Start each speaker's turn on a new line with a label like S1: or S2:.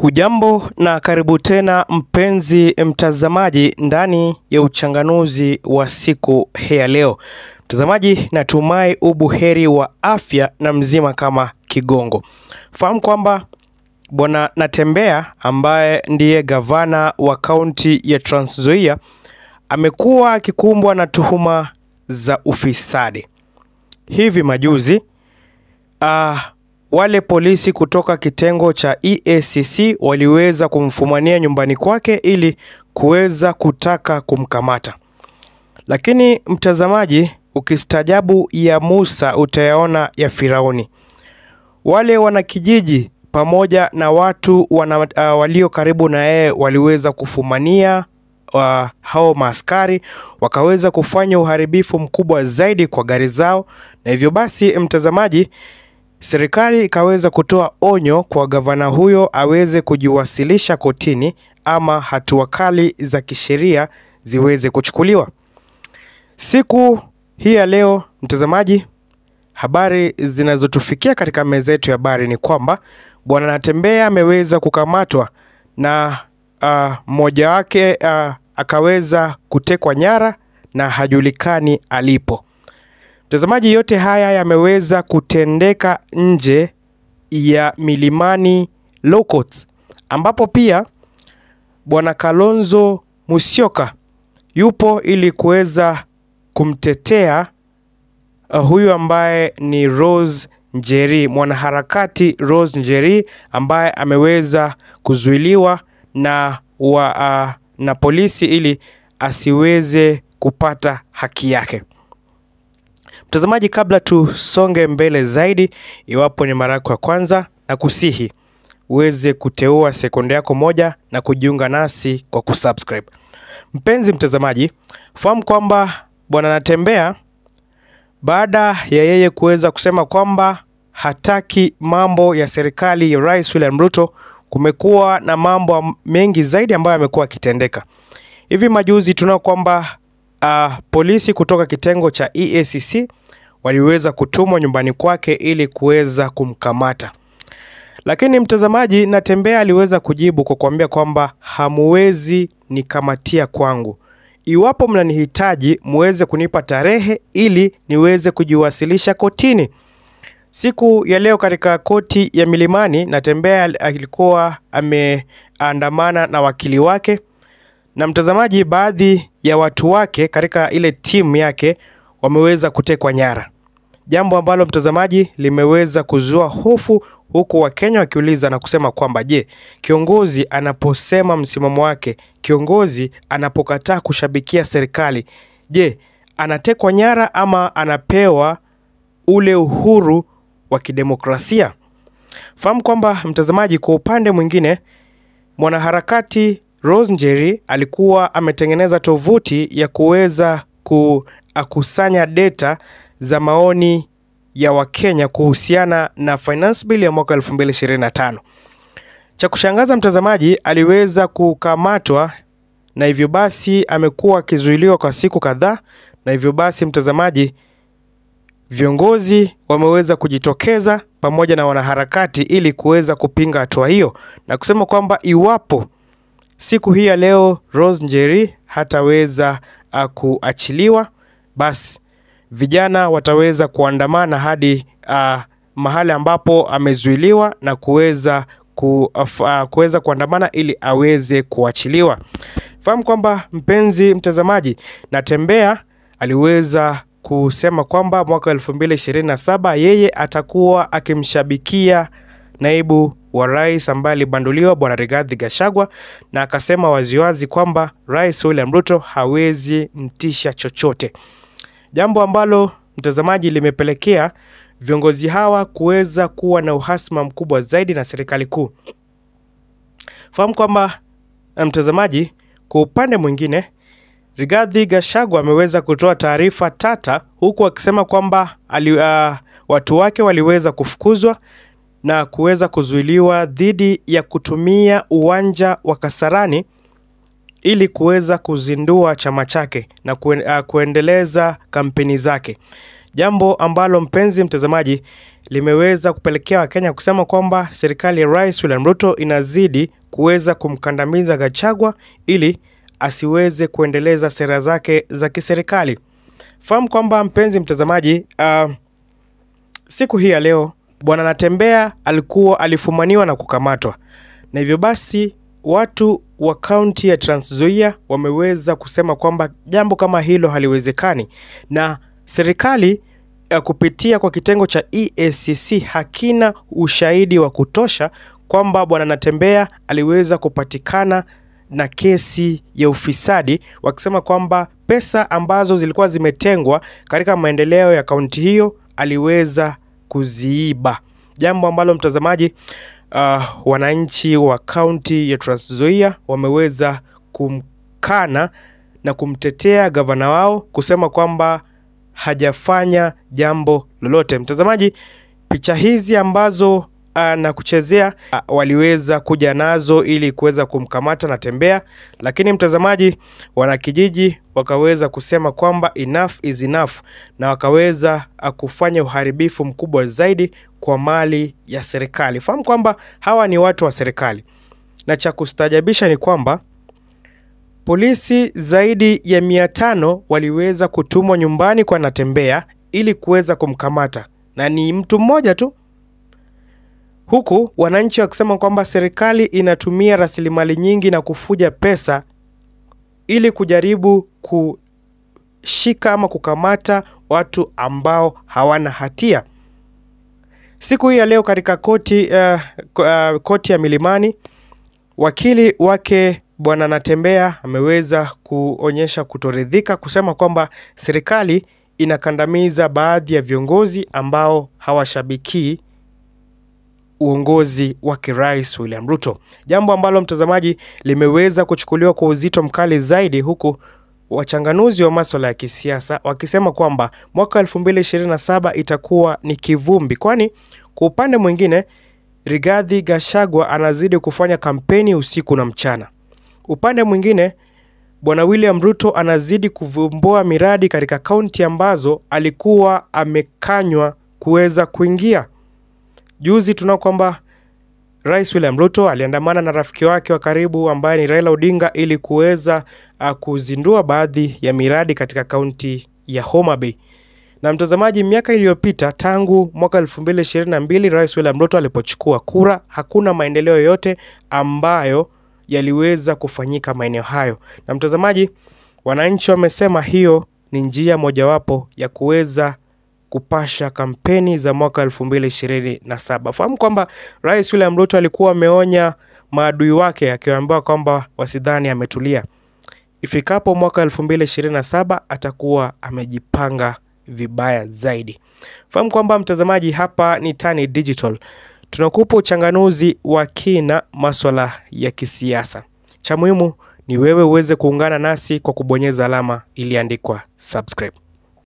S1: Hujambo na karibu tena mpenzi mtazamaji ndani ya uchanganuzi wa siku ya leo. Mtazamaji, natumai ubuheri wa afya na mzima kama kigongo. Fahamu kwamba Bwana Natembeya ambaye ndiye gavana wa kaunti ya Trans Nzoia amekuwa akikumbwa na tuhuma za ufisadi. Hivi majuzi wale polisi kutoka kitengo cha EACC waliweza kumfumania nyumbani kwake ili kuweza kutaka kumkamata. Lakini mtazamaji, ukistajabu ya Musa utayaona ya Firauni. Wale wanakijiji pamoja na watu walio karibu na yeye waliweza kufumania hao maaskari, wakaweza kufanya uharibifu mkubwa zaidi kwa gari zao, na hivyo basi mtazamaji, serikali ikaweza kutoa onyo kwa gavana huyo aweze kujiwasilisha kotini ama hatua kali za kisheria ziweze kuchukuliwa. Siku hii ya leo mtazamaji, habari zinazotufikia katika meza yetu ya habari ni kwamba Bwana Natembeya ameweza kukamatwa na mmoja wake akaweza kutekwa nyara na hajulikani alipo. Mtazamaji, yote haya yameweza kutendeka nje ya Milimani Law Courts, ambapo pia Bwana Kalonzo Musyoka yupo ili kuweza kumtetea huyu ambaye ni Rose Njeri, mwanaharakati Rose Njeri ambaye ameweza kuzuiliwa na polisi ili asiweze kupata haki yake. Mtazamaji, kabla tusonge mbele zaidi, iwapo ni mara yako ya kwanza, na kusihi uweze kuteua sekunde yako moja na kujiunga nasi kwa kusubscribe. Mpenzi mtazamaji, fahamu kwamba Bwana Natembeya, baada ya yeye kuweza kusema kwamba hataki mambo ya serikali ya Rais William Ruto, kumekuwa na mambo mengi zaidi ambayo yamekuwa yakitendeka. Hivi majuzi tunao kwamba polisi kutoka kitengo cha EACC waliweza kutumwa nyumbani kwake ili kuweza kumkamata. Lakini mtazamaji, Natembeya aliweza kujibu kwa kuambia kwamba hamuwezi nikamatia kwangu. Iwapo mnanihitaji muweze kunipa tarehe ili niweze kujiwasilisha kotini. Siku ya leo katika koti ya Milimani, Natembeya alikuwa ameandamana na wakili wake. Na mtazamaji, baadhi ya watu wake katika ile timu yake wameweza kutekwa nyara. Jambo ambalo mtazamaji limeweza kuzua hofu, huku Wakenya wakiuliza na kusema kwamba je, kiongozi anaposema msimamo wake, kiongozi anapokataa kushabikia serikali, je, anatekwa nyara ama anapewa ule uhuru wa kidemokrasia? Fahamu kwamba mtazamaji, kwa upande mwingine, mwanaharakati Rose Njeri alikuwa ametengeneza tovuti ya kuweza kukusanya data za maoni ya Wakenya kuhusiana na finance bill ya mwaka 2025. Cha kushangaza mtazamaji, aliweza kukamatwa na hivyo basi amekuwa akizuiliwa kwa siku kadhaa, na hivyo basi mtazamaji, viongozi wameweza kujitokeza pamoja na wanaharakati ili kuweza kupinga hatua hiyo na kusema kwamba iwapo siku hii ya leo Rose Njeri hataweza kuachiliwa, basi vijana wataweza kuandamana hadi mahali ambapo amezuiliwa na kuweza kuandamana ili aweze kuachiliwa. Fahamu kwamba mpenzi mtazamaji, Natembeya aliweza kusema kwamba mwaka 2027 yeye atakuwa akimshabikia naibu wa rais ambaye alibanduliwa Bwana Rigathi Gachagua, na akasema waziwazi kwamba Rais William Ruto hawezi mtisha chochote. Jambo ambalo mtazamaji limepelekea viongozi hawa kuweza kuwa na uhasama mkubwa zaidi na serikali kuu. Fahamu kwamba mtazamaji, kwa upande mwingine, Rigathi Gachagua ameweza kutoa taarifa tata, huku akisema kwamba watu wake waliweza kufukuzwa na kuweza kuzuiliwa dhidi ya kutumia uwanja wa Kasarani ili kuweza kuzindua chama chake na kuendeleza kampeni zake. Jambo ambalo mpenzi mtazamaji limeweza kupelekea Wakenya kusema kwamba serikali ya Rais William Ruto inazidi kuweza kumkandamiza Gachagua ili asiweze kuendeleza sera zake za kiserikali. Fahamu kwamba mpenzi mtazamaji, siku hii ya leo Bwana Natembeya alifumaniwa na kukamatwa. Na hivyo basi watu wa kaunti ya Trans Nzoia wameweza kusema kwamba jambo kama hilo haliwezekani, na serikali kupitia kwa kitengo cha EACC hakina ushahidi wa kutosha kwamba Bwana Natembeya aliweza kupatikana na kesi ya ufisadi, wakisema kwamba pesa ambazo zilikuwa zimetengwa katika maendeleo ya kaunti hiyo aliweza kuziiba. Jambo ambalo mtazamaji, wananchi wa kaunti ya Trans Nzoia wameweza kumkana na kumtetea gavana wao, kusema kwamba hajafanya jambo lolote. Mtazamaji, picha hizi ambazo na kuchezea waliweza kuja nazo ili kuweza kumkamata Natembeya, lakini mtazamaji, wanakijiji wakaweza kusema kwamba enough is enough, na wakaweza kufanya uharibifu mkubwa zaidi kwa mali ya serikali. Fahamu kwamba hawa ni watu wa serikali, na cha kustajabisha ni kwamba polisi zaidi ya 500 waliweza kutumwa nyumbani kwa Natembeya ili kuweza kumkamata, na ni mtu mmoja tu, huku wananchi wakisema kwamba serikali inatumia rasilimali nyingi na kufuja pesa ili kujaribu kushika ama kukamata watu ambao hawana hatia. Siku hii ya leo katika koti ya Milimani, wakili wake Bwana Natembeya ameweza kuonyesha kutoridhika, kusema kwamba serikali inakandamiza baadhi ya viongozi ambao hawashabiki uongozi wa Rais William Ruto. Jambo ambalo mtazamaji limeweza kuchukuliwa kwa uzito mkali zaidi, huku wachanganuzi wa masuala ya kisiasa wakisema kwamba mwaka 2027 itakuwa ni kivumbi, kwani kwa upande mwingine Rigathi Gachagua anazidi kufanya kampeni usiku na mchana. Upande mwingine Bwana William Ruto anazidi kuvumbua miradi katika kaunti ambazo alikuwa amekanywa kuweza kuingia. Juzi tunao kwamba Rais William Ruto aliandamana na rafiki wake wa karibu ambaye ni Raila Odinga ili kuweza kuzindua baadhi ya miradi katika kaunti ya Homa Bay. Na mtazamaji, miaka iliyopita tangu mwaka 2022 Rais William Ruto alipochukua kura, hakuna maendeleo yote ambayo yaliweza kufanyika maeneo hayo. Na mtazamaji, wananchi wamesema hiyo ni njia mojawapo ya kuweza kupasha kampeni za mwaka 2027. Fahamu kwamba Rais William Ruto alikuwa ameonya maadui wake akiwaambia kwamba wasidhani ametulia. Ifikapo mwaka 2027 atakuwa amejipanga vibaya zaidi. Fahamu kwamba mtazamaji, hapa ni Tani Digital. Tunakupa uchanganuzi wa kina masuala ya kisiasa. Cha muhimu ni wewe uweze kuungana nasi kwa kubonyeza alama iliyoandikwa subscribe.